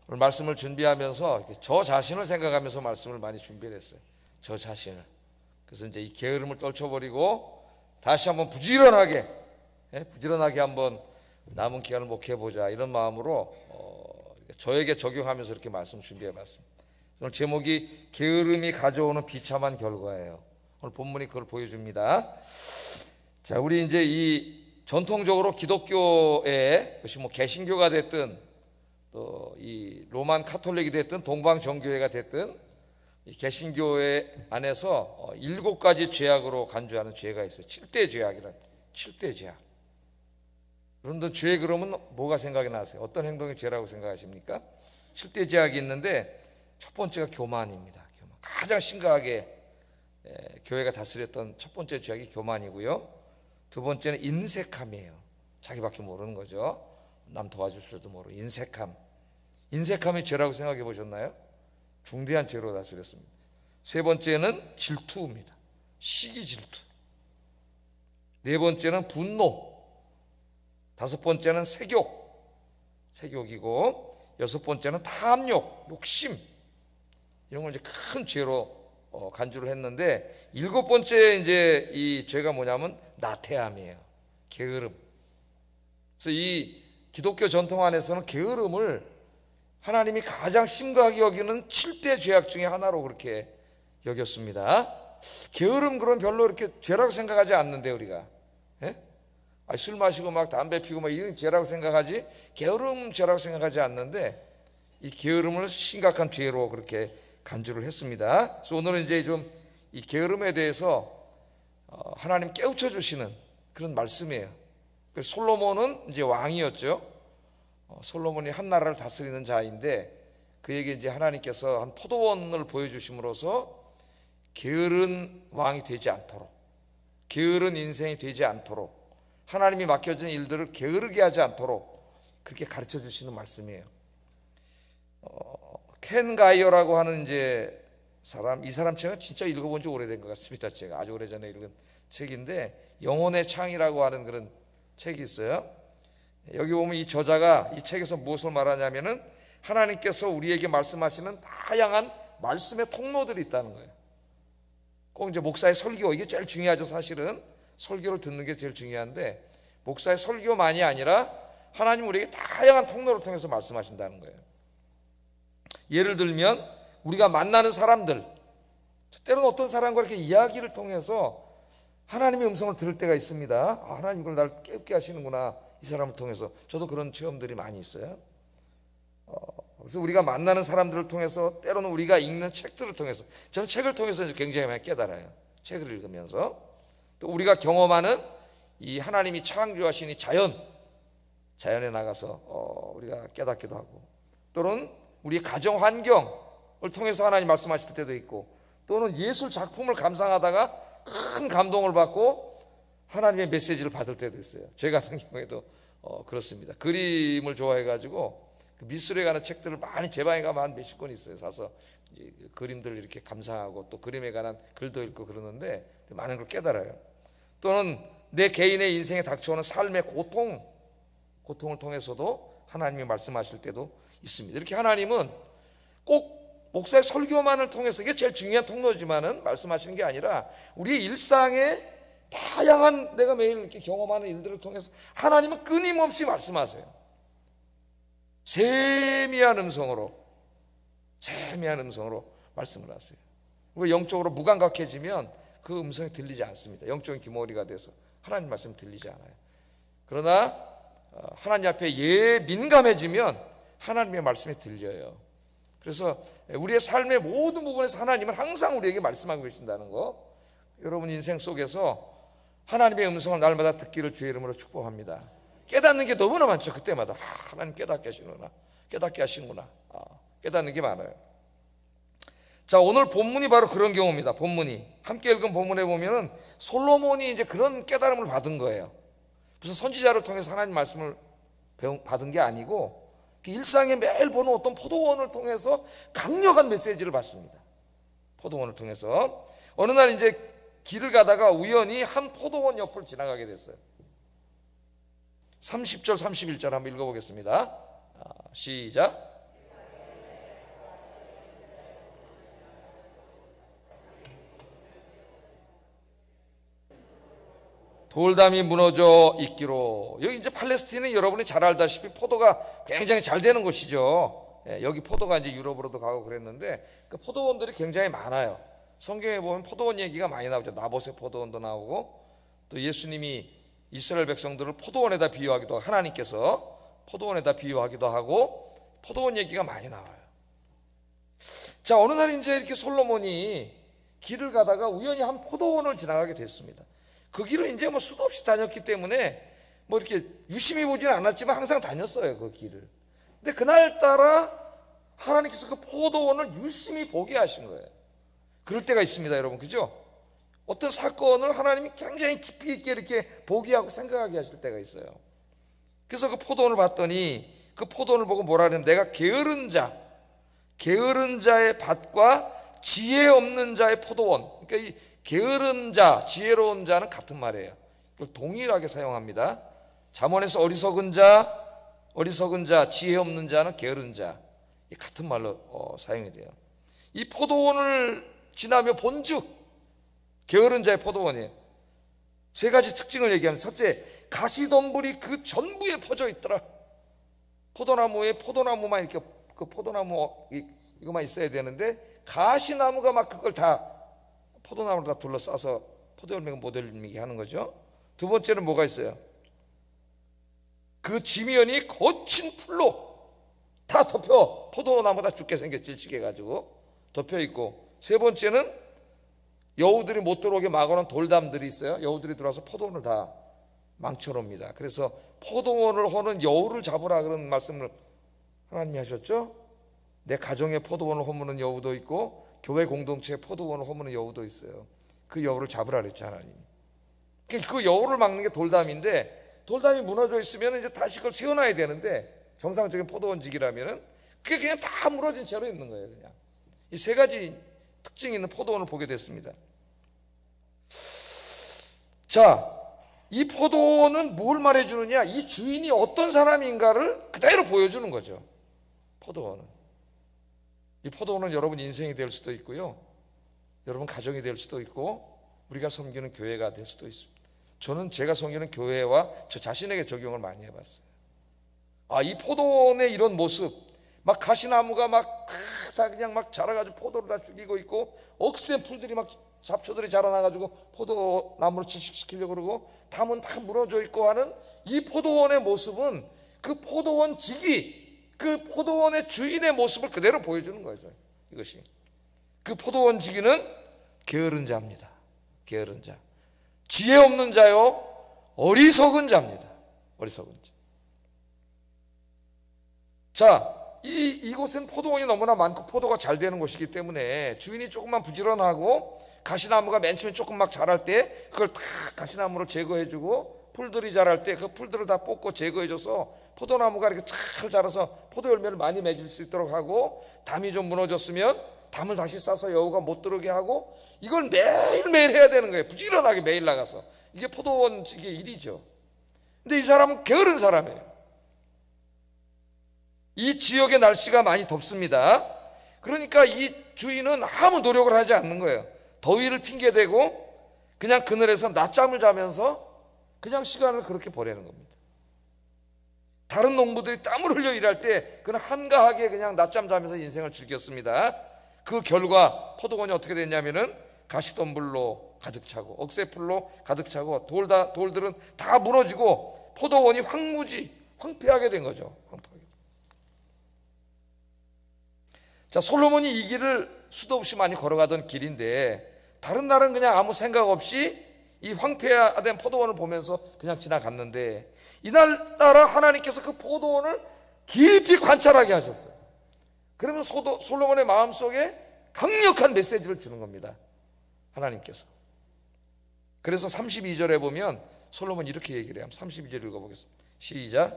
오늘 말씀을 준비하면서 저 자신을 생각하면서 말씀을 많이 준비를 했어요. 저 자신을. 그래서 이제 이 게으름을 떨쳐버리고 다시 한번 부지런하게 한번 남은 기간을 목회해보자, 이런 마음으로 저에게 적용하면서 이렇게 말씀 준비해봤습니다. 오늘 제목이 게으름이 가져오는 비참한 결과예요. 오늘 본문이 그걸 보여줍니다. 자, 우리 이제 이 전통적으로 기독교에, 그것이 뭐 개신교가 됐든 또 이 로만 카톨릭이 됐든 동방정교회가 됐든 이 개신교회 안에서 7가지 죄악으로 간주하는 죄가 있어요. 7대 죄악이란 7대 죄악. 여러분들 죄 그러면 뭐가 생각이 나세요? 어떤 행동이 죄라고 생각하십니까? 7대 죄악이 있는데 첫 번째가 교만입니다. 교만. 가장 심각하게 교회가 다스렸던 첫 번째 죄악이 교만이고요. 두 번째는 인색함이에요. 자기밖에 모르는 거죠. 남 도와줄 줄도 모르고 인색함. 인색함이 죄라고 생각해 보셨나요? 중대한 죄로 다스렸습니다. 세 번째는 질투입니다. 시기 질투. 네 번째는 분노. 다섯 번째는 색욕이고 여섯 번째는 탐욕, 욕심. 이런 걸 이제 큰 죄로 간주를 했는데, 일곱 번째 이제 이 죄가 뭐냐면 나태함이에요. 게으름. 그래서 이 기독교 전통 안에서는 게으름을 하나님이 가장 심각하게 여기는 7대 죄악 중에 하나로 그렇게 여겼습니다. 게으름 그럼 별로 이렇게 죄라고 생각하지 않는데 우리가 술 마시고 막 담배 피고 막 이런 죄라고 생각하지, 게으름 죄라고 생각하지 않는데 이 게으름을 심각한 죄로 그렇게 간주를 했습니다. 그래서 오늘은 이제 좀 이 게으름에 대해서 하나님 깨우쳐 주시는 그런 말씀이에요. 솔로몬은 이제 왕이었죠. 솔로몬이 한 나라를 다스리는 자인데 그에게 이제 하나님께서 한 포도원을 보여주심으로써 게으른 왕이 되지 않도록, 게으른 인생이 되지 않도록, 하나님이 맡겨진 일들을 게으르게 하지 않도록 그렇게 가르쳐 주시는 말씀이에요. 켄 가이어라고 하는 이제 사람, 이 사람 책은 진짜 읽어본 지 오래된 것 같습니다. 제가 아주 오래전에 읽은 책인데 영혼의 창이라고 하는 그런 책이 있어요. 여기 보면 이 저자가 이 책에서 무엇을 말하냐면은 하나님께서 우리에게 말씀하시는 다양한 말씀의 통로들이 있다는 거예요. 꼭 이제 목사의 설교, 이게 제일 중요하죠. 사실은 설교를 듣는 게 제일 중요한데 목사의 설교만이 아니라 하나님 우리에게 다양한 통로를 통해서 말씀하신다는 거예요. 예를 들면 우리가 만나는 사람들, 때로는 어떤 사람과 이렇게 이야기를 통해서 하나님의 음성을 들을 때가 있습니다. 하나님 이걸 나를 깨닫게 하시는구나, 이 사람을 통해서. 저도 그런 체험들이 많이 있어요. 그래서 우리가 만나는 사람들을 통해서, 때로는 우리가 읽는 책들을 통해서, 저는 책을 통해서 굉장히 많이 깨달아요. 책을 읽으면서. 또 우리가 경험하는 이 하나님이 창조하신 이 자연에 나가서 우리가 깨닫기도 하고, 또는 우리 가정 환경을 통해서 하나님 말씀하실 때도 있고, 또는 예술 작품을 감상하다가 큰 감동을 받고 하나님의 메시지를 받을 때도 있어요. 제 같은 경우에도 그렇습니다. 그림을 좋아해가지고 미술에 관한 책들을 많이 제 방에 가면 한 몇십 권 있어요. 사서 이제 그림들을 이렇게 감상하고 또 그림에 관한 글도 읽고 그러는데 많은 걸 깨달아요. 또는 내 개인의 인생에 닥쳐오는 삶의 고통을 통해서도 하나님이 말씀하실 때도 있습니다. 이렇게 하나님은 꼭 목사의 설교만을 통해서, 이게 제일 중요한 통로지만은 말씀하시는 게 아니라 우리의 일상에 다양한 내가 매일 이렇게 경험하는 일들을 통해서 하나님은 끊임없이 말씀하세요. 세미한 음성으로 말씀을 하세요. 영적으로 무감각해지면 그 음성이 들리지 않습니다. 영적인 귀머거리가 돼서 하나님 말씀이 들리지 않아요. 그러나 하나님 앞에 민감해지면 하나님의 말씀이 들려요. 그래서 우리의 삶의 모든 부분에서 하나님은 항상 우리에게 말씀하고 계신다는 거, 여러분 인생 속에서 하나님의 음성을 날마다 듣기를 주의 이름으로 축복합니다. 깨닫는 게 너무나 많죠. 그때마다 하나님 깨닫게 하시는구나. 깨닫는 게 많아요. 자, 오늘 본문이 바로 그런 경우입니다. 본문이 함께 읽은 본문에 보면은 솔로몬이 이제 그런 깨달음을 받은 거예요. 무슨 선지자를 통해서 하나님 말씀을 받은 게 아니고 일상에 매일 보는 어떤 포도원을 통해서 강력한 메시지를 받습니다. 포도원을 통해서 어느 날 이제 길을 가다가 우연히 한 포도원 옆을 지나가게 됐어요. 30절 31절 한번 읽어보겠습니다. 시작. 돌담이 무너져 있기로. 여기 이제 팔레스틴은 여러분이 잘 알다시피 포도가 굉장히 잘 되는 곳이죠. 여기 포도가 이제 유럽으로도 가고 그랬는데 그 포도원들이 굉장히 많아요. 성경에 보면 포도원 얘기가 많이 나오죠. 나봇의 포도원도 나오고, 또 예수님이 이스라엘 백성들을 포도원에다 비유하기도 하고, 하나님께서 포도원에다 비유하기도 하고, 포도원 얘기가 많이 나와요. 자, 어느 날 이제 이렇게 솔로몬이 길을 가다가 우연히 한 포도원을 지나가게 됐습니다. 그 길을 이제 뭐 수도 없이 다녔기 때문에 뭐 이렇게 유심히 보지는 않았지만 항상 다녔어요, 그 길을. 근데 그날따라 하나님께서 그 포도원을 유심히 보게 하신 거예요. 그럴 때가 있습니다, 여러분. 그죠? 어떤 사건을 하나님이 굉장히 깊이 있게 이렇게 보게 하고 생각하게 하실 때가 있어요. 그래서 그 포도원을 봤더니 그 포도원을 보고 뭐라 그러냐면, 내가 게으른 자의 밭과 지혜 없는 자의 포도원. 그러니까 이 게으른 자, 지혜로운 자는 같은 말이에요. 이걸 동일하게 사용합니다. 잠언에서 어리석은 자, 지혜 없는 자는 게으른 자. 이 같은 말로 사용이 돼요. 이 포도원을 지나며 본즉 게으른 자의 포도원이에요. 세 가지 특징을 얘기하면, 첫째, 가시덤불이 그 전부에 퍼져 있더라. 포도나무에 포도나무만 이렇게, 그 포도나무 이거만 있어야 되는데 가시나무가 막 그걸 다 포도나무를 다 둘러싸서 포도열매가 못 열리게 하는 거죠. 두 번째는 뭐가 있어요? 그 지면이 거친 풀로 다 덮여, 포도나무 다 죽게 생겼지, 질치게 가지고 덮여 있고, 세 번째는 여우들이 못 들어오게 막아놓은 돌담들이 있어요. 여우들이 들어와서 포도원을 다 망쳐놓습니다. 그래서 포도원을 허는 여우를 잡으라 그런 말씀을 하나님이 하셨죠. 내 가정의 포도원을 허무는 여우도 있고 교회 공동체의 포도원을 허무는 여우도 있어요. 그 여우를 잡으라 그랬죠, 하나님이. 그 여우를 막는 게 돌담인데, 돌담이 무너져 있으면 이제 다시 그걸 세워놔야 되는데, 정상적인 포도원직이라면은 그게 그냥 다 무너진 채로 있는 거예요. 그냥 이 세 가지 특징이 있는 포도원을 보게 됐습니다. 자, 이 포도원은 뭘 말해주느냐? 이 주인이 어떤 사람인가를 그대로 보여주는 거죠. 포도원은. 이 포도원은 여러분 인생이 될 수도 있고요, 여러분 가정이 될 수도 있고, 우리가 섬기는 교회가 될 수도 있습니다. 저는 제가 섬기는 교회와 저 자신에게 적용을 많이 해봤어요. 이 포도원의 이런 모습, 막 가시나무가 막 다 그냥 막 자라가지고 포도를 다 죽이고 있고, 억센 풀들이 막 잡초들이 자라나가지고 포도나무를 질식시키려고 그러고, 담은 다 무너져 있고 하는 이 포도원의 모습은 그 포도원 직이, 그 포도원의 주인의 모습을 그대로 보여주는 거죠. 이것이 그 포도원 직위는 게으른 자입니다. 게으른 자, 지혜 없는 자요, 어리석은 자입니다. 어리석은 자. 자, 이곳은 포도원이 너무나 많고 포도가 잘 되는 곳이기 때문에 주인이 조금만 부지런하고, 가시나무가 맨 처음에 조금 막 자랄 때 그걸 다 가시나무를 제거해주고, 풀들이 자랄 때 그 풀들을 다 뽑고 제거해줘서 포도나무가 이렇게 잘 자라서 포도 열매를 많이 맺을 수 있도록 하고, 담이 좀 무너졌으면 담을 다시 싸서 여우가 못 들어오게 하고, 이걸 매일매일 해야 되는 거예요. 부지런하게 매일 나가서. 이게 포도원 이게 일이죠. 근데 이 사람은 게으른 사람이에요. 이 지역의 날씨가 많이 덥습니다. 그러니까 이 주인은 아무 노력을 하지 않는 거예요. 더위를 핑계대고 그냥 그늘에서 낮잠을 자면서 그냥 시간을 그렇게 보내는 겁니다. 다른 농부들이 땀을 흘려 일할 때 그는 한가하게 그냥 낮잠 자면서 인생을 즐겼습니다. 그 결과 포도원이 어떻게 됐냐면은 가시덤불로 가득 차고, 억새풀로 가득 차고, 돌들은 다 무너지고, 포도원이 황폐하게 된 거죠. 황폐하게. 자, 솔로몬이 이 길을 수도 없이 많이 걸어가던 길인데, 다른 날은 그냥 아무 생각 없이 이 황폐화된 포도원을 보면서 그냥 지나갔는데, 이날따라 하나님께서 그 포도원을 깊이 관찰하게 하셨어요. 그러면 솔로몬의 마음속에 강력한 메시지를 주는 겁니다, 하나님께서. 그래서 32절에 보면 솔로몬이 이렇게 얘기를 해요. 32절 읽어보겠습니다. 시작.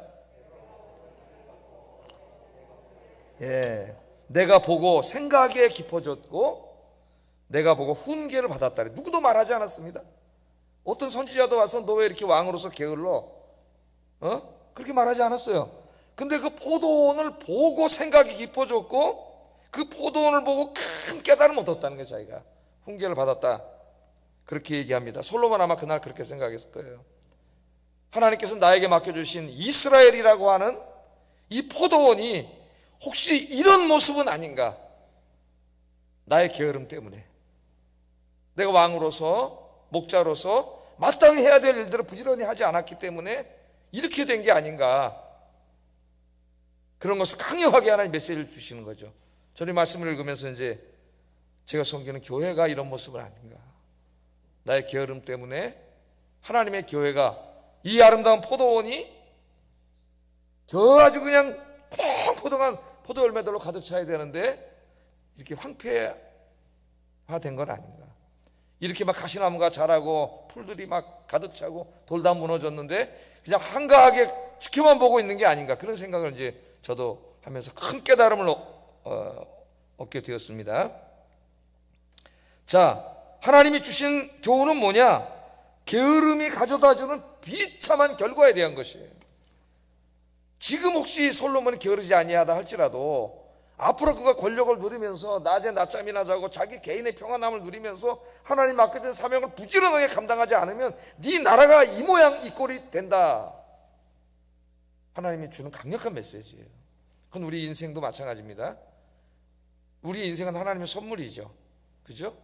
내가 보고 생각에 깊어졌고 내가 보고 훈계를 받았다래. 누구도 말하지 않았습니다. 어떤 선지자도 와서 너 왜 이렇게 왕으로서 게을러? 그렇게 말하지 않았어요. 근데 그 포도원을 보고 생각이 깊어졌고, 그 포도원을 보고 큰 깨달음을 얻었다는 거예요. 자기가 훈계를 받았다, 그렇게 얘기합니다. 솔로몬 아마 그날 그렇게 생각했을 거예요. 하나님께서 나에게 맡겨주신 이스라엘이라고 하는 이 포도원이 혹시 이런 모습은 아닌가? 나의 게으름 때문에, 내가 왕으로서 목자로서 마땅히 해야 될 일들을 부지런히 하지 않았기 때문에 이렇게 된 게 아닌가? 그런 것을 강력하게 하나님 메시지를 주시는 거죠. 저는 이 말씀을 읽으면서 이제 제가 섬기는 교회가 이런 모습은 아닌가? 나의 게으름 때문에 하나님의 교회가 이 아름다운 포도원이 아주 그냥 포도한 포도 열매들로 가득 차야 되는데 이렇게 황폐화된 건 아닌가? 이렇게 막 가시나무가 자라고 풀들이 막 가득 차고 돌 다 무너졌는데 그냥 한가하게 지켜만 보고 있는 게 아닌가? 그런 생각을 이제 저도 하면서 큰 깨달음을 얻게 되었습니다. 자, 하나님이 주신 교훈은 뭐냐? 게으름이 가져다주는 비참한 결과에 대한 것이에요. 지금 혹시 솔로몬이 게으르지 아니하다 할지라도 앞으로 그가 권력을 누리면서 낮에 낮잠이나 자고 자기 개인의 평안함을 누리면서 하나님 맡겨진 사명을 부지런하게 감당하지 않으면 네 나라가 이 모양 이 꼴이 된다. 하나님이 주는 강력한 메시지예요. 그건 우리 인생도 마찬가지입니다. 우리 인생은 하나님의 선물이죠. 그죠?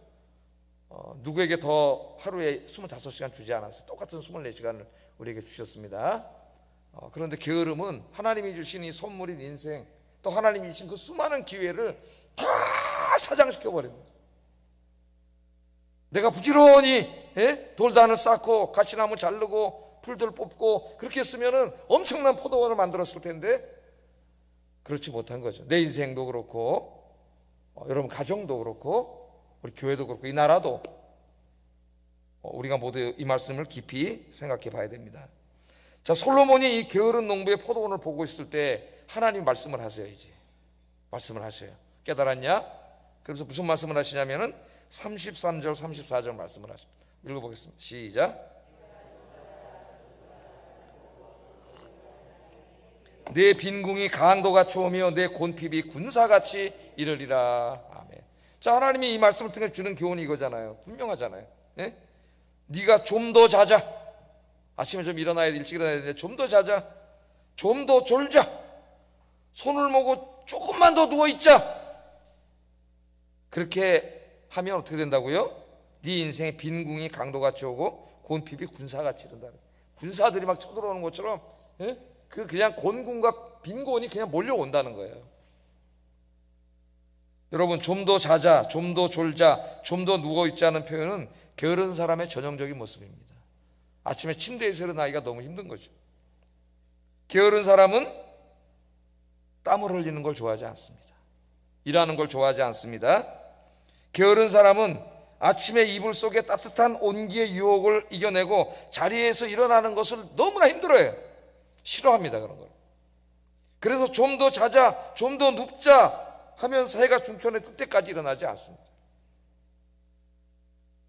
누구에게 더 하루에 25시간 주지 않았어요. 똑같은 24시간을 우리에게 주셨습니다. 그런데 게으름은 하나님이 주신 이 선물인 인생, 또 하나님이 주신 그 수많은 기회를 다 사장시켜 버립니다. 내가 부지런히 돌단을 쌓고 가시나무 자르고 풀들 뽑고 그렇게 했으면 엄청난 포도원을 만들었을 텐데 그렇지 못한 거죠. 내 인생도 그렇고 여러분 가정도 그렇고 우리 교회도 그렇고 이 나라도 우리가 모두 이 말씀을 깊이 생각해 봐야 됩니다. 자, 솔로몬이 이 게으른 농부의 포도원을 보고 있을 때 하나님 말씀을 하세요. 이제 말씀을 하셔요. 깨달았냐? 그래서 무슨 말씀을 하시냐면은 33절 34절 말씀을 하십니다. 읽어보겠습니다. 시작. 내 빈궁이 강도같이 오며 내 곤핍이 군사같이 이르리라. 아멘. 자, 하나님이 이 말씀을 통해 주는 교훈이 이거잖아요. 분명하잖아요. 네? 네가 좀 더 자자. 아침에 좀 일어나야 돼. 일찍 일어나야 되는데 좀 더 자자. 좀 더 졸자. 손을 모고 조금만 더 누워있자. 그렇게 하면 어떻게 된다고요? 네 인생의 빈궁이 강도같이 오고 곤핍이 군사같이 이른다. 군사들이 막 쳐들어오는 것처럼 그냥 곤궁과 빈곤이 그냥 몰려온다는 거예요. 여러분, 좀 더 자자, 좀 더 졸자, 좀 더 누워있자는 표현은 게으른 사람의 전형적인 모습입니다. 아침에 침대에서 일어나기가 너무 힘든 거죠. 게으른 사람은 땀을 흘리는 걸 좋아하지 않습니다. 일하는 걸 좋아하지 않습니다. 게으른 사람은 아침에 이불 속에 따뜻한 온기의 유혹을 이겨내고 자리에서 일어나는 것을 너무나 힘들어해요. 싫어합니다, 그런 걸. 그래서 좀 더 자자, 좀 더 눕자 하면서 해가 중천에 뜰 때까지 일어나지 않습니다.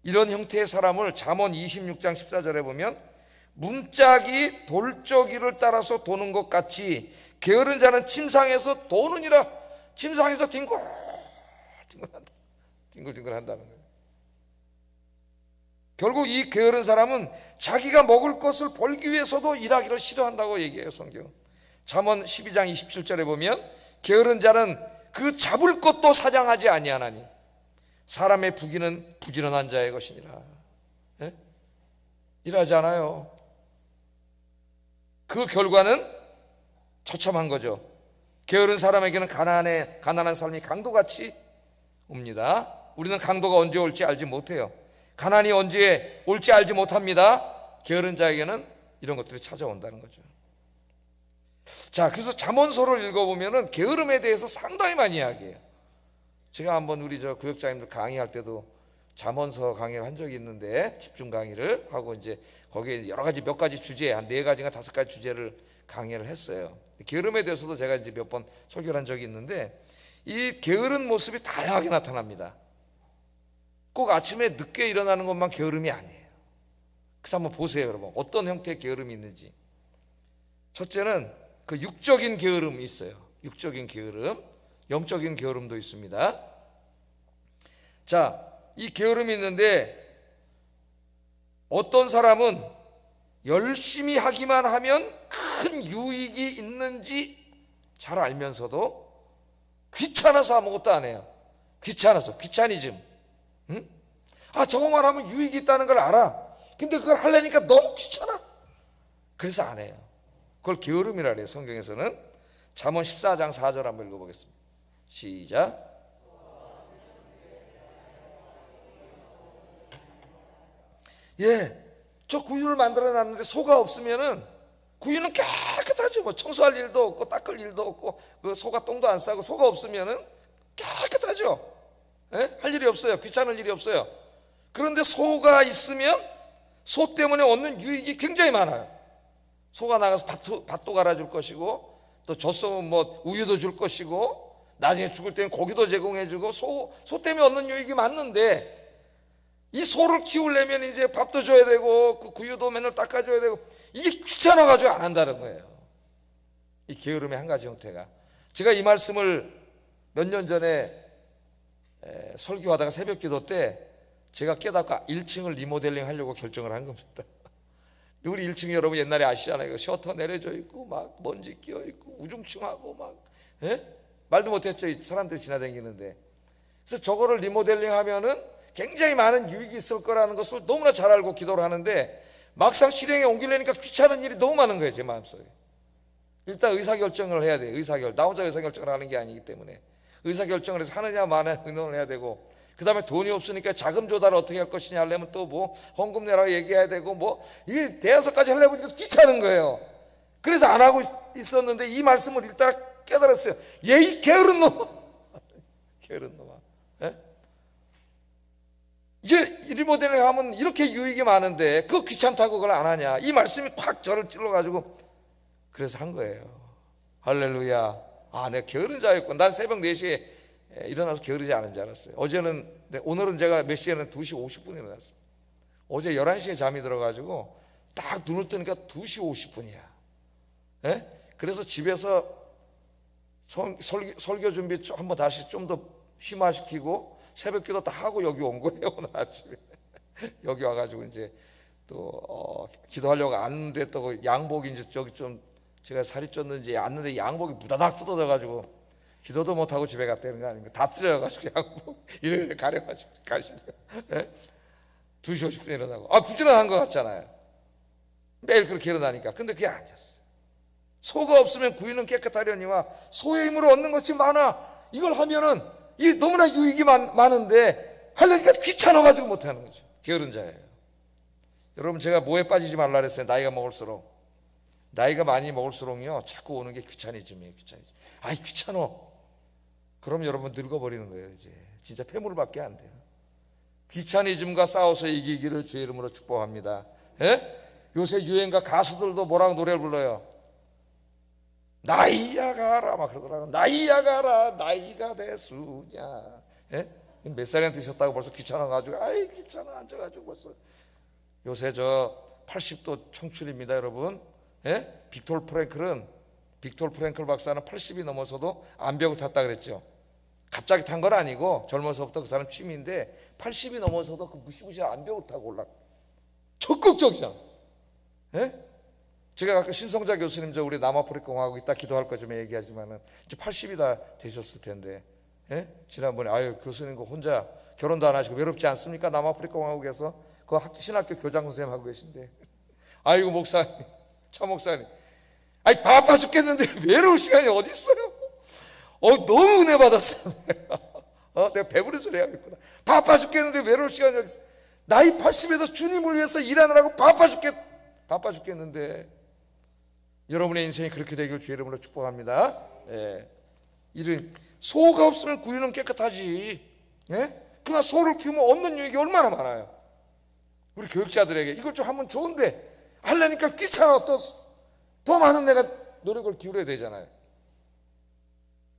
이런 형태의 사람을 잠언 26장 14절에 보면 문짝이 돌저귀를 따라서 도는 것 같이 게으른 자는 침상에서 도느니라. 침상에서 뒹굴뒹굴 한다는 거예요. 결국 이 게으른 사람은 자기가 먹을 것을 벌기 위해서도 일하기를 싫어한다고 얘기해요, 성경. 잠언 12장 27절에 보면 게으른 자는 그 잡을 것도 사냥하지 아니하나니 사람의 부귀는 부지런한 자의 것이니라. 일하지 않아요. 그 결과는 처참한 거죠. 게으른 사람에게는 가난한 삶이 강도같이 옵니다. 우리는 강도가 언제 올지 알지 못해요. 가난이 언제 올지 알지 못합니다. 게으른 자에게는 이런 것들이 찾아온다는 거죠. 자, 그래서 잠언서를 읽어보면은 게으름에 대해서 상당히 많이 이야기해요. 제가 한번 우리 구역장님들 강의할 때도 잠언서 강의를 한 적이 있는데 집중 강의를 하고 이제 거기에 여러 가지 몇 가지 주제 한 4가지인가 5가지 주제를 강의를 했어요. 게으름에 대해서도 제가 이제 몇 번 설교를 한 적이 있는데 이 게으른 모습이 다양하게 나타납니다. 꼭 아침에 늦게 일어나는 것만 게으름이 아니에요. 그래서 한번 보세요, 여러분. 어떤 형태의 게으름이 있는지. 첫째는 그 육적인 게으름이 있어요. 육적인 게으름, 영적인 게으름도 있습니다. 자, 이 게으름이 있는데 어떤 사람은 열심히 하기만 하면 큰 유익이 있는지 잘 알면서도 귀찮아서 아무것도 안 해요. 귀찮아서, 귀차니즘. 응? 아, 저거만 하면 유익이 있다는 걸 알아. 근데 그걸 하려니까 너무 귀찮아. 그래서 안 해요. 그걸 게으름이라 그래요. 성경에서는. 잠언 14장 4절 한번 읽어보겠습니다. 시작. 예, 저 구유를 만들어 놨는데 소가 없으면은 구유는 깨끗하죠. 뭐 청소할 일도 없고 닦을 일도 없고 그 소가 똥도 안 싸고 소가 없으면은 깨끗하죠. 예? 할 일이 없어요. 귀찮을 일이 없어요. 그런데 소가 있으면 소 때문에 얻는 유익이 굉장히 많아요. 소가 나가서 밭도 갈아줄 것이고 또 젖소면 뭐 우유도 줄 것이고 나중에 죽을 때는 고기도 제공해주고 소 때문에 얻는 유익이 많는데 이 소를 키우려면 이제 밥도 줘야 되고 그 구유도 맨날 닦아줘야 되고 이게 귀찮아가지고 안 한다는 거예요. 이 게으름의 한 가지 형태가. 제가 이 말씀을 몇 년 전에 설교하다가 새벽 기도 때 제가 깨닫고 1층을 리모델링 하려고 결정을 한 겁니다. 우리 1층 여러분 옛날에 아시잖아요. 셔터 내려져 있고 막 먼지 끼어 있고 우중충하고 막 말도 못했죠. 사람들이 지나다니는데. 그래서 저거를 리모델링 하면은 굉장히 많은 유익이 있을 거라는 것을 너무나 잘 알고 기도를 하는데 막상 실행에 옮기려니까 귀찮은 일이 너무 많은 거예요. 제 마음속에. 일단 의사결정을 해야 돼요. 나 혼자 의사결정을 하는 게 아니기 때문에 의사결정을 해서 하느냐 마느냐 의논을 해야 되고 그 다음에 돈이 없으니까 자금 조달을 어떻게 할 것이냐 하려면 또 뭐 헌금 내라고 얘기해야 되고 뭐 이게 대여섯까지 하려고 하니까 귀찮은 거예요. 그래서 안 하고 있었는데 이 말씀을 읽다가 깨달았어요. 이 게으른 놈아. 게으른 놈아. 이제 리모델링 하면 이렇게 유익이 많은데 그거 귀찮다고 그걸 안 하냐. 이 말씀이 팍 저를 찔러가지고 그래서 한 거예요. 할렐루야. 아, 내가 게으른 자였군. 난 새벽 4시에 일어나서 게으르지 않은 줄 알았어요. 오늘은 제가 몇 시에는 2시 50분에 일어났습니다. 어제 11시에 잠이 들어가지고 딱 눈을 뜨니까 2시 50분이야. 그래서 집에서 설교 준비 한번 다시 좀 더 심화시키고 새벽 기도 다 하고 여기 온 거예요. 오늘 아침에 여기 와가지고 이제 또 기도하려고 앉는데 또 양복이 이제 저기 좀 제가 살이 쪘는지 앉는데 양복이 무다닥 뜯어져가지고 기도도 못하고 집에 갔다는 거 아닙니까? 다 뜯어져가지고 양복 이렇게 가려가지고 가시죠. 2시 50분에 일어나고 부지런한 것 같잖아요. 매일 그렇게 일어나니까. 근데 그게 아니었어요. 소가 없으면 구유는 깨끗하려니와 소의 힘으로 얻는 것이 많아. 이걸 하면은 이 너무나 유익이 많은데 하려니까 귀찮아가지고 못하는 거죠. 게으른 자예요. 여러분 제가 뭐에 빠지지 말라 그랬어요. 나이가 많이 먹을수록요 자꾸 오는 게 귀차니즘이에요. 귀차니즘. 귀찮어. 그럼 여러분 늙어버리는 거예요. 이제 진짜 폐물밖에 안 돼요. 귀차니즘과 싸워서 이기기를 주의 이름으로 축복합니다. 요새 유행가 가수들도 뭐라고 노래를 불러요. 나이야 가라 막 그러더라고. 나이야 가라 나이가 됐으냐. 몇 살이나 드셨다고 벌써 귀찮아가지고 귀찮아 앉아가지고 벌써. 요새 저 80도 청춘입니다 여러분. 빅톨 프랭클 박사는 80이 넘어서도 암벽을 탔다 그랬죠. 갑자기 탄 건 아니고 젊어서부터 그 사람 취미인데 80이 넘어서도 그 무시무시한 암벽을 타고 적극적이잖아. 제가 가끔 신성자 교수님 우리 남아프리카 공화국 이따 기도할 거 좀 얘기하지만은 이제 80이 다 되셨을 텐데 지난번에 교수님 그 혼자 결혼도 안 하시고 외롭지 않습니까? 남아프리카 공화국에서 그 신학교 교장 선생님 하고 계신데 아이고 목사님 차 목사님 바빠 죽겠는데 외로울 시간이 어디 있어요? 너무 은혜 받았어요. 내가 배부른 소리 해야겠구나. 바빠 죽겠는데 외로울 시간이 어디 있어요? 나이 80에도 주님을 위해서 일하느라고 바빠 죽겠는데 여러분의 인생이 그렇게 되길 주의 이름으로 축복합니다. 소가 없으면 구유는 깨끗하지. 그러나 소를 키우면 얻는 유익이 얼마나 많아요. 우리 교육자들에게 이걸 좀 하면 좋은데 하려니까 귀찮아. 더 많은 내가 노력을 기울여야 되잖아요.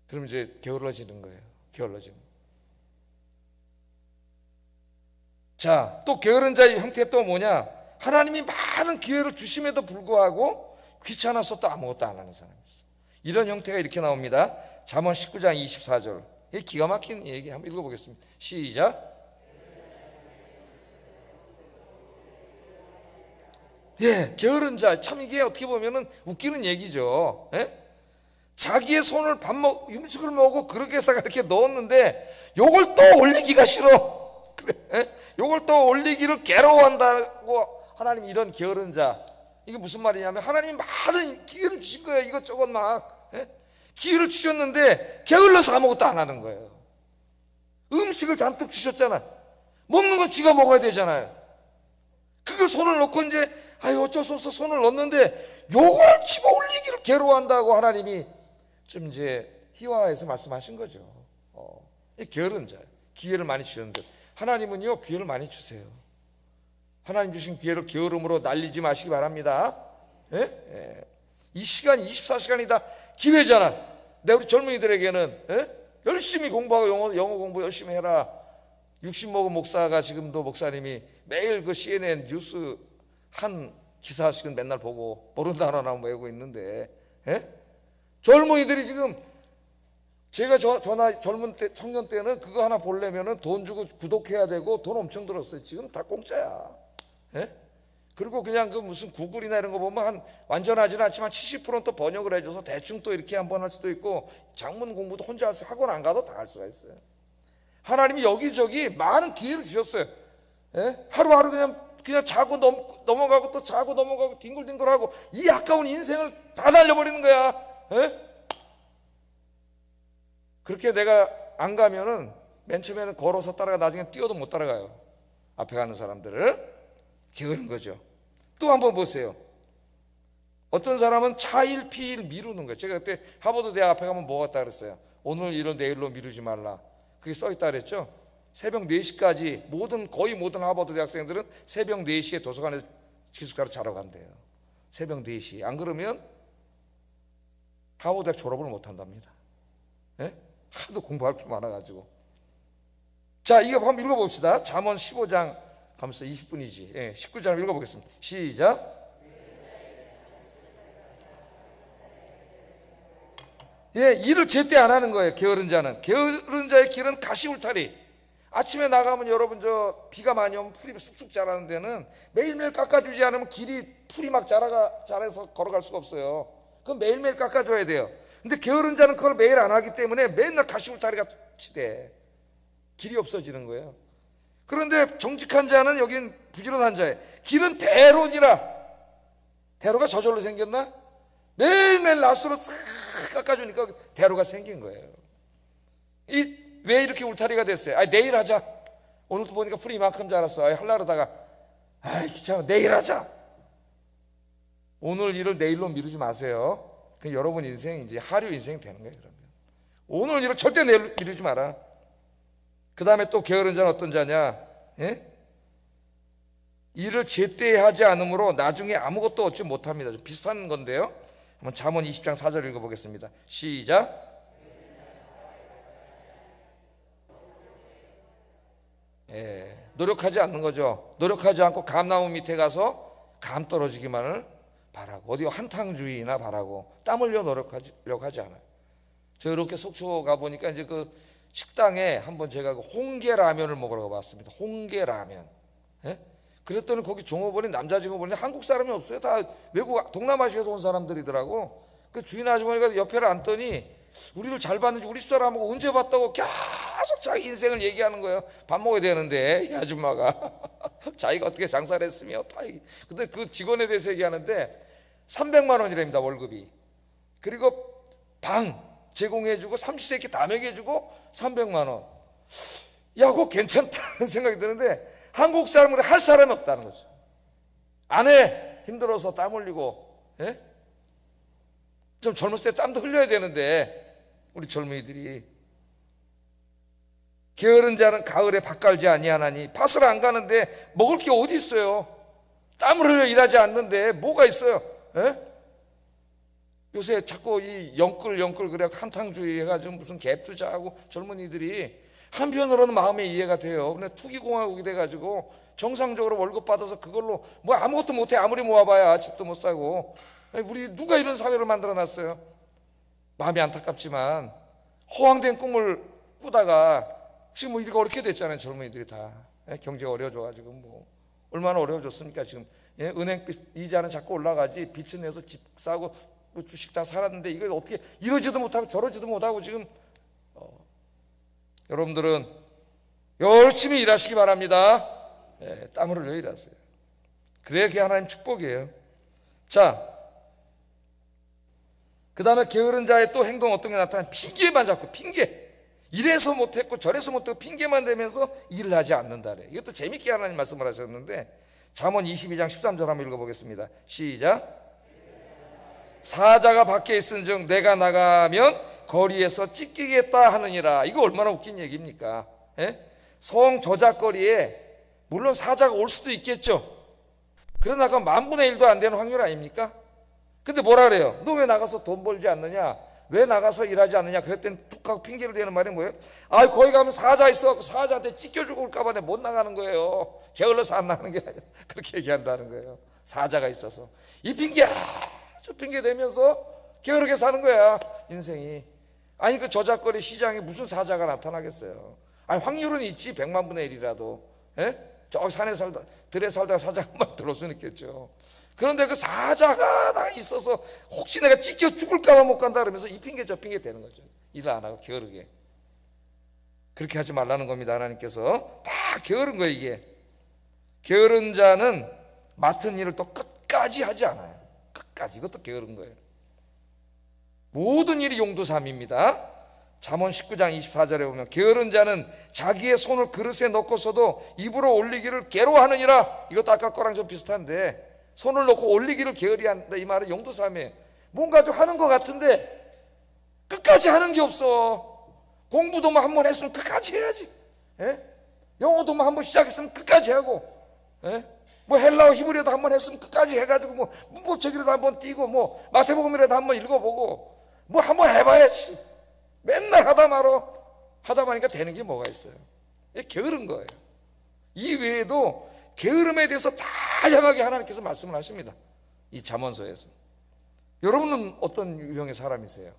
그럼 이제 게을러지는 거예요. 자, 또 게으른 자의 형태 또 뭐냐? 하나님이 많은 기회를 주심에도 불구하고 귀찮아서 또 아무것도 안 하는 사람이 있어요. 이런 형태가 이렇게 나옵니다. 잠언 19장 24절. 이 기가 막힌 얘기 한번 읽어보겠습니다. 시작. 예, 게으른 자. 참 이게 어떻게 보면은 웃기는 얘기죠. 예? 자기의 손을 음식을 먹고 그릇에다가 이렇게 넣었는데 요걸 또 올리기가 싫어. 예? 요걸 또 올리기를 괴로워한다고 하나님 이런 게으른 자. 이게 무슨 말이냐면 하나님이 많은 기회를 주신 거예요. 이것저것 막. 예? 기회를 주셨는데 게을러서 아무것도 안 하는 거예요. 음식을 잔뜩 주셨잖아. 먹는 건 쥐가 먹어야 되잖아요. 그걸 손을 넣고 이제 어쩔 수 없어 손을 넣는데 요걸 집어 올리기를 괴로워한다고 하나님이 좀 이제 희화해서 말씀하신 거죠. 게으른 자. 기회를 많이 주셨는데 하나님은요 기회를 많이 주세요. 하나님 주신 기회를 게으름으로 날리지 마시기 바랍니다. 예? 예. 이 시간 24시간이 다 기회잖아. 내 우리 젊은이들에게는 예? 열심히 공부하고 영어 공부 열심히 해라. 60 먹은 목사가 지금도 목사님이 매일 그 CNN 뉴스 한 기사씩은 맨날 보고 모르는 단어 나오면 외우고 있는데 예? 젊은이들이 지금 제가 젊은 때 청년 때는 그거 하나 보려면은 돈 주고 구독해야 되고 돈 엄청 들었어요. 지금 다 공짜야. 예? 그리고 그냥 그 무슨 구글이나 이런 거 보면 한 완전하지는 않지만 70%는 또 번역을 해줘서 대충 또 이렇게 한번 할 수도 있고 장문 공부도 혼자 할 수, 학원 안 가도 다 할 수가 있어요. 하나님이 여기저기 많은 기회를 주셨어요. 예? 하루하루 그냥 자고 넘어가고 또 자고 넘어가고 뒹굴뒹굴하고 이 아까운 인생을 다 날려버리는 거야. 예? 그렇게 내가 안 가면은 맨 처음에는 걸어서 따라가 나중에 뛰어도 못 따라가요. 앞에 가는 사람들을. 게으른 거죠. 또 한번 보세요. 어떤 사람은 차일 피일 미루는 거예요. 제가 그때 하버드 대학 앞에 가면 뭐 같다 그랬어요. 오늘 일을 내일로 미루지 말라. 그게 써있다 그랬죠. 새벽 4시까지 거의 모든 하버드 대학생들은 새벽 4시에 도서관에 기숙사로 자러 간대요. 새벽 4시. 안 그러면 하버드 대학 졸업을 못 한답니다. 예? 하도 공부할 게 많아가지고. 자, 이거 한번 읽어봅시다. 잠언 15장 가면서 20분이지. 예, 19장 읽어보겠습니다. 시작. 예, 일을 제때 안 하는 거예요. 게으른 자는. 게으른 자의 길은 가시울타리. 아침에 나가면 여러분 비가 많이 오면 풀이 쑥쑥 자라는 데는 매일매일 깎아주지 않으면 풀이 막 자라서 걸어갈 수가 없어요. 그럼 매일매일 깎아줘야 돼요. 근데 게으른 자는 그걸 매일 안 하기 때문에 맨날 가시울타리가 치대. 길이 없어지는 거예요. 그런데 정직한 자는 여긴 부지런한 자예요. 길은 대로니라. 대로가 저절로 생겼나? 매일매일 낫으로 싹 깎아주니까 대로가 생긴 거예요. 왜 이렇게 울타리가 됐어요? 내일 하자. 오늘도 보니까 풀이 이만큼 자랐어. 하려고 하다가 귀찮아. 내일 하자. 오늘 일을 내일로 미루지 마세요. 그 여러분 인생 이제 하류 인생이 되는 거예요. 그러면 오늘 일을 절대 내일 미루지 마라. 그 다음에 또 게으른 자는 어떤 자냐? 예? 일을 제때 하지 않으므로 나중에 아무것도 얻지 못합니다. 좀 비슷한 건데요. 한번 잠언 20장 4절 읽어보겠습니다. 시작. 예, 노력하지 않는 거죠. 노력하지 않고 감나무 밑에 가서 감 떨어지기만을 바라고 어디 한탕주의나 바라고 땀 흘려 노력하려고 하지 않아요. 저 이렇게 속초 가보니까 이제 그 식당에 한번 제가 그 홍게라면을 먹으러 가봤습니다. 홍게라면. 예? 그랬더니 거기 종업원이 남자 직원인데 한국 사람이 없어요. 다 외국 동남아시아에서 온 사람들이더라고. 그 주인 아주머니가 옆에를 앉더니 우리를 잘 봤는지 우리 사람하고 언제 봤다고 계속 자기 인생을 얘기하는 거예요. 밥 먹어야 되는데 이 아줌마가 자기가 어떻게 장사를 했으며 근데 그 직원에 대해서 얘기하는데 300만 원이랍니다. 월급이. 그리고 방 제공해주고 삼시세끼 다 먹여주고 300만 원. 야, 그거 괜찮다는 생각이 드는데 한국 사람은 할 사람이 없다는 거죠. 안 해. 힘들어서 땀 흘리고. 예? 좀 젊었을 때 땀도 흘려야 되는데 우리 젊은이들이. 게으른 자는 가을에 밭 갈지 아니하나니. 밭을 안 가는데 먹을 게 어디 있어요. 땀을 흘려 일하지 않는데 뭐가 있어요. 예? 요새 자꾸 이 영끌 그래 한탕주의 해가지고 무슨 갭 투자하고 젊은이들이 한편으로는 마음에 이해가 돼요. 근데 투기공화국이 돼가지고 정상적으로 월급 받아서 그걸로 뭐 아무것도 못해. 아무리 모아봐야 집도 못 사고. 우리 누가 이런 사회를 만들어놨어요? 마음이 안타깝지만 허황된 꿈을 꾸다가 지금 뭐 이렇게 어렵게 됐잖아요. 젊은이들이 다 경제가 어려워져가지고 뭐 얼마나 어려워졌습니까? 지금 예? 은행빚 이자는 자꾸 올라가지 빚은 내서 집 사고 뭐 주식 다 살았는데 이걸 어떻게 이러지도 못하고 저러지도 못하고 지금 여러분들은 열심히 일하시기 바랍니다. 예, 땀을 흘려 일하세요. 그래야 그게 하나님 축복이에요. 자, 그 다음에 게으른 자의 또 행동 어떤 게 나타나면 핑계만 잡고 핑계. 이래서 못했고 저래서 못했고 핑계만 대면서 일을 하지 않는다래. 이것도 재밌게 하나님 말씀을 하셨는데 잠언 22장 13절 한번 읽어보겠습니다. 시작. 사자가 밖에 있은즉 내가 나가면 거리에서 찢기겠다 하느니라. 이거 얼마나 웃긴 얘기입니까? 예? 성 저작거리에 물론 사자가 올 수도 있겠죠. 그러나 그 10,000,000,000도 안 되는 확률 아닙니까? 근데 뭐라 그래요? 너 왜 나가서 돈 벌지 않느냐? 왜 나가서 일하지 않느냐? 그랬더니 툭 하고 핑계를 대는 말이 뭐예요? 아, 거기 가면 사자 있어. 사자한테 찢겨주고 올까봐 내가 못 나가는 거예요. 게을러서 안 나가는 게 아니라 그렇게 얘기한다는 거예요. 사자가 있어서. 이 핑계 아주 핑계 대면서 게으르게 사는 거야, 인생이. 아니, 그 저작거리 시장에 무슨 사자가 나타나겠어요? 아니, 확률은 있지. 100,000,000분의 1이라도. 예? 저기 산에 살다, 들에 살다가 사자가 한 마리 들어올 수는 있겠죠. 그런데 그 사자가 나 있어서 혹시 내가 찢겨 죽을까봐 못 간다 그러면서 이 핑계 저 핑계 되는 거죠. 일을 안 하고 게으르게. 그렇게 하지 말라는 겁니다. 하나님께서 다 게으른 거예요. 이게 게으른 자는 맡은 일을 또 끝까지 하지 않아요. 끝까지. 이것도 게으른 거예요. 모든 일이 용두삼입니다. 잠언 19장 24절에 보면 게으른 자는 자기의 손을 그릇에 넣고서도 입으로 올리기를 괴로워하느니라. 이것도 아까 거랑 좀 비슷한데 손을 놓고 올리기를 게으리 한다. 이 말은 용두삼이에요. 뭔가 좀 하는 것 같은데 끝까지 하는 게 없어. 공부도 뭐 한번 했으면 끝까지 해야지. 예? 영어도 뭐 한번 시작했으면 끝까지 하고, 예? 뭐 헬라어 히브리어도 한번 했으면 끝까지 해가지고 뭐 문법책이라도 한번 띄고 뭐 마태복음이라도 한번 읽어보고 뭐 한번 해봐야지. 맨날 하다 마니까 되는 게 뭐가 있어요? 이게 게으른 거예요. 이 외에도 게으름에 대해서 다양하게 하나님께서 말씀을 하십니다. 이 잠언서에서. 여러분은 어떤 유형의 사람이세요?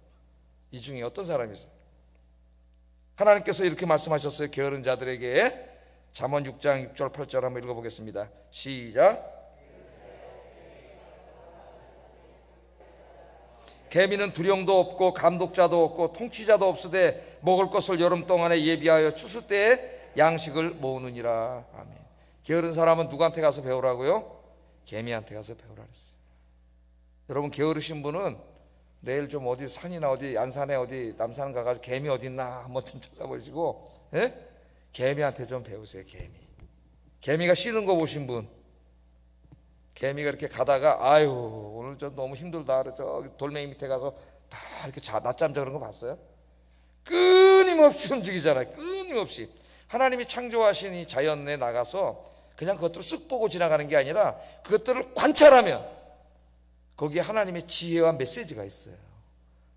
이 중에 어떤 사람이세요? 하나님께서 이렇게 말씀하셨어요. 게으른 자들에게. 잠언 6장 6절 8절 한번 읽어보겠습니다. 시작. 개미는 두령도 없고 감독자도 없고 통치자도 없으되 먹을 것을 여름 동안에 예비하여 추수 때에 양식을 모으느니라. 아멘. 게으른 사람은 누구한테 가서 배우라고요? 개미한테 가서 배우라 그랬어요. 여러분 게으르신 분은 내일 좀 어디 산이나 어디 안산에 어디 남산 가가지고 개미 어디 있나 한번 좀 찾아보시고, 예? 개미한테 좀 배우세요. 개미가 쉬는 거 보신 분, 개미가 이렇게 가다가 아유 오늘 좀 너무 힘들다. 저기 돌멩이 밑에 가서 다 이렇게 낮잠 자는 거 봤어요? 끊임없이 움직이잖아요. 끊임없이. 하나님이 창조하신 이 자연에 나가서 그냥 그것들을 쓱 보고 지나가는 게 아니라 그것들을 관찰하면 거기에 하나님의 지혜와 메시지가 있어요.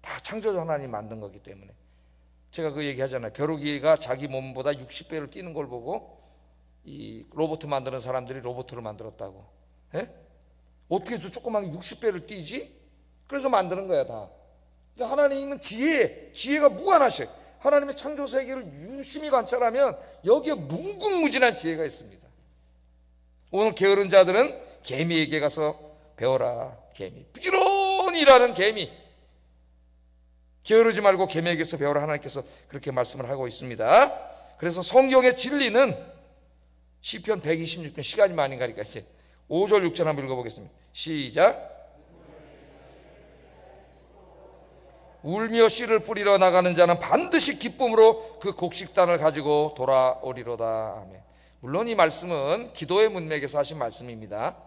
다 창조주 하나님이 만든 거기 때문에. 제가 그 얘기 하잖아요. 벼룩이가 자기 몸보다 60배를 뛰는 걸 보고 이 로봇 만드는 사람들이 로봇을 만들었다고. 예? 어떻게 저 조그만 60배를 뛰지? 그래서 만드는 거야 다. 그러니까 하나님은 지혜가 무한하셔요. 하나님의 창조 세계를 유심히 관찰하면 여기에 무궁무진한 지혜가 있습니다. 오늘 게으른 자들은 개미에게 가서 배워라. 개미, 부지런히 일하는 개미, 게으르지 말고 개미에게서 배우라. 하나님께서 그렇게 말씀을 하고 있습니다. 그래서 성경의 진리는 시편 126편, 시간이 많이 가니까 이제 5절 6절 한번 읽어보겠습니다. 시작. 울며 씨를 뿌리러 나가는 자는 반드시 기쁨으로 그 곡식단을 가지고 돌아오리로다. 아멘. 물론 이 말씀은 기도의 문맥에서 하신 말씀입니다.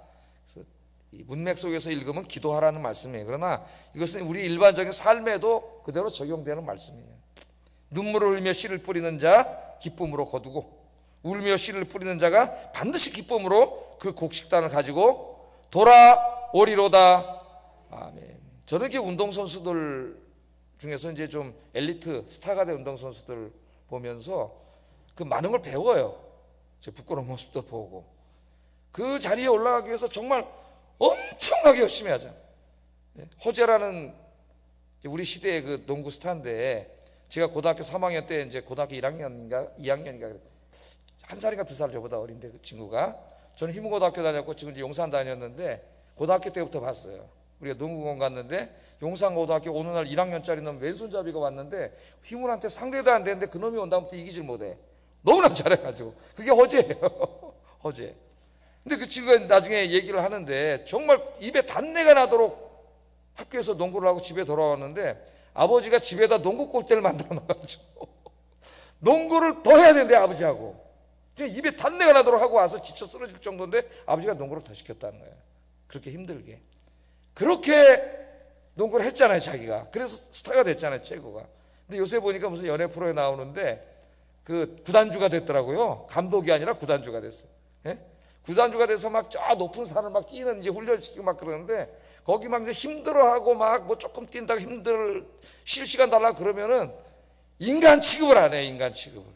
그래서 이 문맥 속에서 읽으면 기도하라는 말씀이에요. 그러나 이것은 우리 일반적인 삶에도 그대로 적용되는 말씀이에요. 눈물을 흘리며 씨를 뿌리는 자 기쁨으로 거두고, 울며 씨를 뿌리는 자가 반드시 기쁨으로 그 곡식단을 가지고 돌아오리로다. 아멘. 저는 이렇게 운동선수들 중에서 이제 좀 엘리트 스타가 된 운동선수들 보면서 그 많은 걸 배워요. 제 부끄러운 모습도 보고 그 자리에 올라가기 위해서 정말 엄청나게 열심히 하잖아요. 허재라는 우리 시대의 그 농구 스타인데, 제가 고등학교 3학년 때 이제 고등학교 1학년인가 2학년인가 한 살인가 2살 저보다 어린데 그 친구가 저는 희문고등학교 다녔고 지금 이제 용산 다녔는데 고등학교 때부터 봤어요. 우리가 농구공 갔는데 용산고등학교 어느 날 1학년짜리 놈 왼손잡이가 왔는데 희문한테 상대도 안 되는데 그 놈이 온다부터 이기질 못해. 너무나 잘해가지고. 그게 허재예요. 허재. 근데 그 친구가 나중에 얘기를 하는데 정말 입에 단내가 나도록 학교에서 농구를 하고 집에 돌아왔는데 아버지가 집에다 농구 골대를 만들어 놔가지고 농구를 더 해야 되는데 아버지하고 입에 단내가 나도록 하고 와서 지쳐 쓰러질 정도인데 아버지가 농구를 더 시켰다는 거예요. 그렇게 힘들게. 그렇게 농구를 했잖아요, 자기가. 그래서 스타가 됐잖아요, 최고가. 근데 요새 보니까 무슨 연예 프로에 나오는데 그 구단주가 됐더라고요. 감독이 아니라 구단주가 됐어요. 예? 구단주가 돼서 막 저 높은 산을 막 뛰는 이제 훈련시키고 막 그러는데 거기 막 이제 힘들어하고 막 뭐 조금 뛴다고 쉴 시간 달라 그러면은 인간 취급을 안 해, 인간 취급을.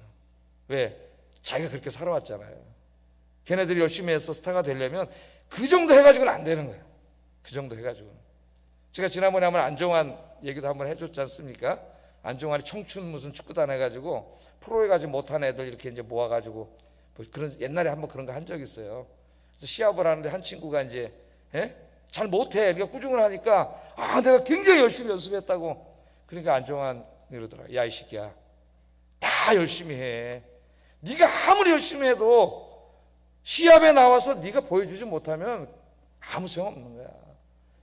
왜? 자기가 그렇게 살아왔잖아요. 걔네들이 열심히 해서 스타가 되려면 그 정도 해가지고는 안 되는 거예요. 그 정도 해가지고는. 제가 지난번에 한번 안정환 얘기도 한번 해줬지 않습니까? 안정환이 청춘 무슨 축구단 해가지고 프로에 가지 못한 애들 이렇게 이제 모아가지고 뭐 그런 옛날에 한번 그런 거 한 적 있어요. 그래서 시합을 하는데 한 친구가 이제 잘 못해. 그러니까 꾸중을 하니까 내가 굉장히 열심히 연습했다고. 그러니까 안정환 이러더라. 야, 이 새끼야, 다 열심히 해. 네가 아무리 열심히 해도 시합에 나와서 네가 보여주지 못하면 아무 소용없는 거야.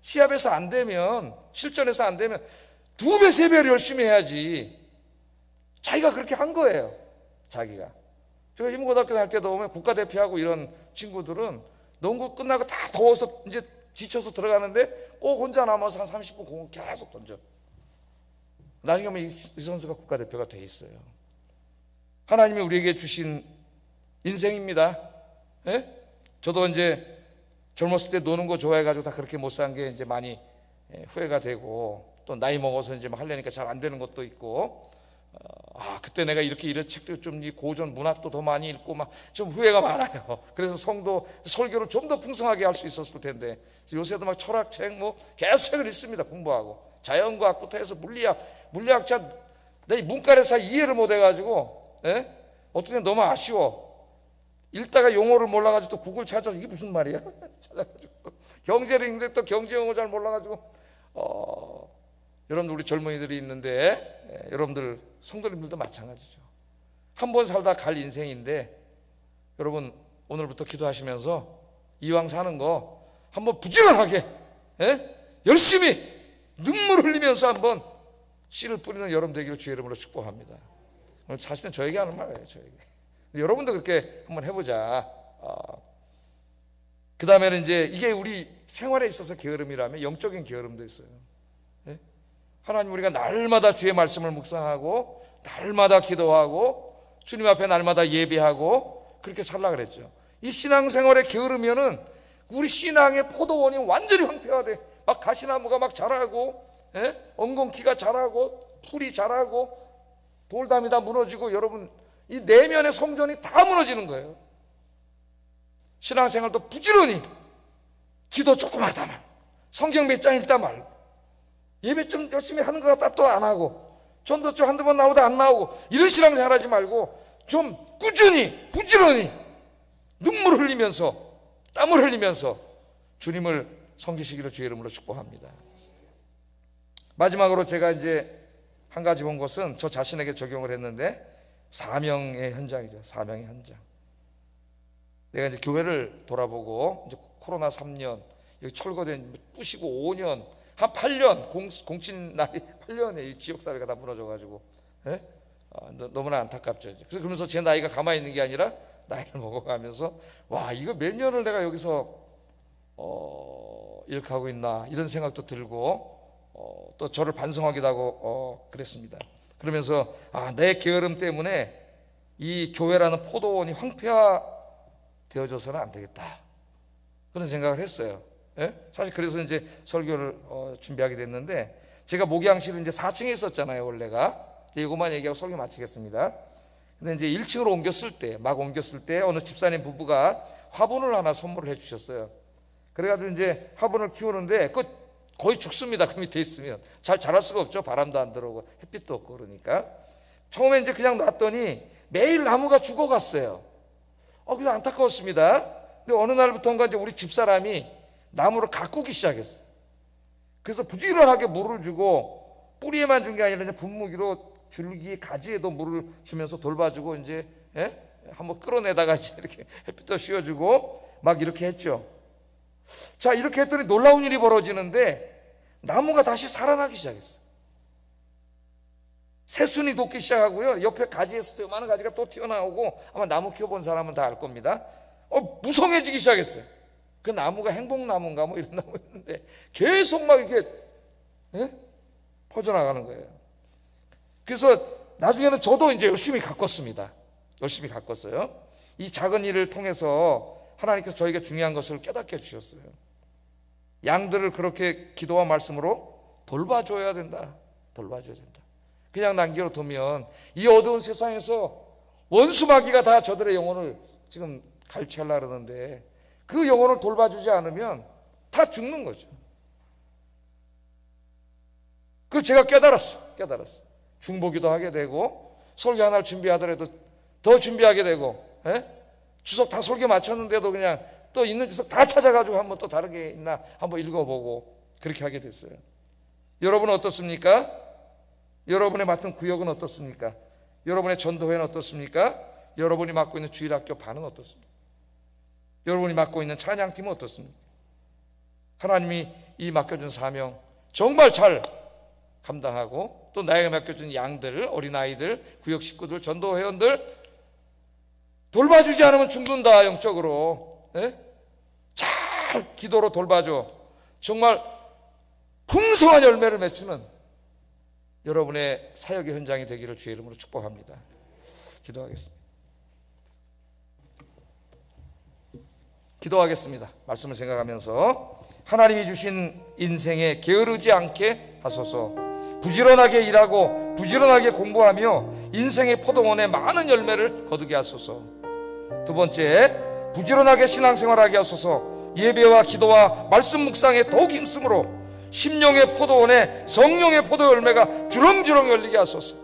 시합에서 안 되면, 실전에서 안 되면 2배, 3배를 열심히 해야지. 자기가 그렇게 한 거예요. 자기가. 제가 희문고등학교 다닐 때도 보면 국가대표하고 이런 친구들은 농구 끝나고 다 더워서 이제 지쳐서 들어가는데 꼭 혼자 남아서 한 30분 공을 계속 던져. 나중에 보면 이 선수가 국가대표가 돼 있어요. 하나님이 우리에게 주신 인생입니다. 저도 이제 젊었을 때 노는 거 좋아해가지고 다 그렇게 못 산 게 이제 많이 후회가 되고, 또 나이 먹어서 이제 막 하려니까 잘 안 되는 것도 있고, 그때 내가 이렇게 이런 책도 좀 고전 문학도 더 많이 읽고 막 좀 후회가 많아요. 그래서 성도 설교를 좀 더 풍성하게 할 수 있었을 텐데, 요새도 막 철학책 뭐 계속 책을 읽습니다. 공부하고 자연과학부터 해서 물리학자 내 문과를 잘 이해를 못 해가지고 어떤 때 너무 아쉬워. 읽다가 용어를 몰라가지고 또 구글 찾아서 이게 무슨 말이야? 찾아가지고 경제를 읽는데 또 경제 용어 잘 몰라가지고 여러분들 우리 젊은이들이 있는데 여러분들 성도님들도 마찬가지죠. 한 번 살다 갈 인생인데 여러분 오늘부터 기도하시면서 이왕 사는 거 한번 부지런하게 열심히 눈물 흘리면서 한번 씨를 뿌리는 여러분 되기를 주의 이름으로 축복합니다. 오늘 사실은 저에게 하는 말이에요. 저에게. 여러분도 그렇게 한번 해보자. 그 다음에는 이제 이게 우리 생활에 있어서 게으름이라면 영적인 게으름도 있어요. 하나님, 우리가 날마다 주의 말씀을 묵상하고 날마다 기도하고 주님 앞에 날마다 예배하고 그렇게 살라 그랬죠. 이 신앙생활에 게으르면은 우리 신앙의 포도원이 완전히 황폐화돼. 막 가시나무가 막 자라고 엉겅퀴가 자라고 풀이 자라고 돌담이 다 무너지고 여러분 이 내면의 성전이 다 무너지는 거예요. 신앙생활도 부지런히 기도 조금 하다 말고 성경 몇 장 읽다 말고 예배 좀 열심히 하는 것 같다 또 안 하고 전도 좀 한두 번 나오다 안 나오고 이런 신앙생활 하지 말고 좀 꾸준히 부지런히 눈물 흘리면서 땀을 흘리면서 주님을 섬기시기를 주의 이름으로 축복합니다. 마지막으로 제가 이제 한 가지 본 것은 저 자신에게 적용을 했는데 사명의 현장이죠. 사명의 현장. 내가 이제 교회를 돌아보고 이제 코로나 3년 여기 철거된 부시고 5년 한 8년 공친 날이 8년에 이 지역사회가 다 무너져가지고 너무나 안타깝죠. 그래서 그러면서 제 나이가 가만히 있는 게 아니라 나이를 먹어가면서 와 이거 몇 년을 내가 여기서 이렇게 하고 있나 이런 생각도 들고 또 저를 반성하기도 하고 그랬습니다. 그러면서 내 게으름 때문에 이 교회라는 포도원이 황폐화 되어져서는 안 되겠다 그런 생각을 했어요. 사실 그래서 이제 설교를 준비하게 됐는데 제가 목양실은 이제 4층에 있었잖아요 원래가. 이것만 얘기하고 설교 마치겠습니다. 근데 이제 1층으로 옮겼을 때 어느 집사님 부부가 화분을 하나 선물을 해주셨어요. 그래가지고 이제 화분을 키우는데 거의 죽습니다. 그 밑에 있으면 잘 자랄 수가 없죠. 바람도 안 들어오고 햇빛도 없고 그러니까. 처음에 이제 그냥 놨더니 매일 나무가 죽어갔어요. 그래서 안타까웠습니다. 근데 어느 날부터인가 이제 우리 집사람이 나무를 가꾸기 시작했어요. 그래서 부지런하게 물을 주고 뿌리에만 준 게 아니라 이제 분무기로 줄기 가지에도 물을 주면서 돌봐주고 이제 한번 끌어내다가 이제 이렇게 햇빛도 씌워주고 막 이렇게 했죠. 자, 이렇게 했더니 놀라운 일이 벌어지는데 나무가 다시 살아나기 시작했어요. 새순이 돋기 시작하고요. 옆에 가지에서 또 요만한 가지가 또 튀어나오고, 아마 나무 키워본 사람은 다 알 겁니다. 무성해지기 시작했어요. 그 나무가 행복나무인가 뭐 이런 나무였는데 계속 막 이렇게 퍼져나가는 거예요. 그래서 나중에는 저도 이제 열심히 가꿨습니다. 열심히 가꿨어요. 이 작은 일을 통해서 하나님께서 저에게 중요한 것을 깨닫게 해주셨어요. 양들을 그렇게 기도와 말씀으로 돌봐줘야 된다. 돌봐줘야 된다. 그냥 남겨두면 이 어두운 세상에서 원수마귀가 다 저들의 영혼을 지금 갈취하려고 그러는데 그 영혼을 돌봐주지 않으면 다 죽는 거죠. 그 제가 깨달았어. 중보기도 하게 되고 설교 하나를 준비하더라도 더 준비하게 되고, 주석 다 설교 마쳤는데도 그냥 또 있는 주석 다 찾아가지고 한번 또 다른 게 있나 한번 읽어보고 그렇게 하게 됐어요. 여러분은 어떻습니까? 여러분의 맡은 구역은 어떻습니까? 여러분의 전도회는 어떻습니까? 여러분이 맡고 있는 주일학교 반은 어떻습니까? 여러분이 맡고 있는 찬양팀은 어떻습니까? 하나님이 이 맡겨준 사명 정말 잘 감당하고 또 나에게 맡겨준 양들, 어린아이들, 구역 식구들, 전도 회원들 돌봐주지 않으면 죽는다. 영적으로 잘 기도로 돌봐줘. 정말 풍성한 열매를 맺추는 여러분의 사역의 현장이 되기를 주의 이름으로 축복합니다. 기도하겠습니다. 말씀을 생각하면서 하나님이 주신 인생에 게으르지 않게 하소서. 부지런하게 일하고 부지런하게 공부하며 인생의 포도원에 많은 열매를 거두게 하소서. 두 번째, 부지런하게 신앙생활하게 하소서. 예배와 기도와 말씀 묵상에 더욱 힘쓰므로 심령의 포도원에 성령의 포도 열매가 주렁주렁 열리게 하소서.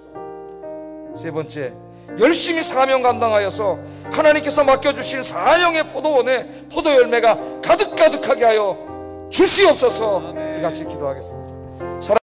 세 번째, 열심히 사명 감당하여서 하나님께서 맡겨주신 사명의 포도원에 포도 열매가 가득가득하게 하여 주시옵소서. 우리 같이 기도하겠습니다.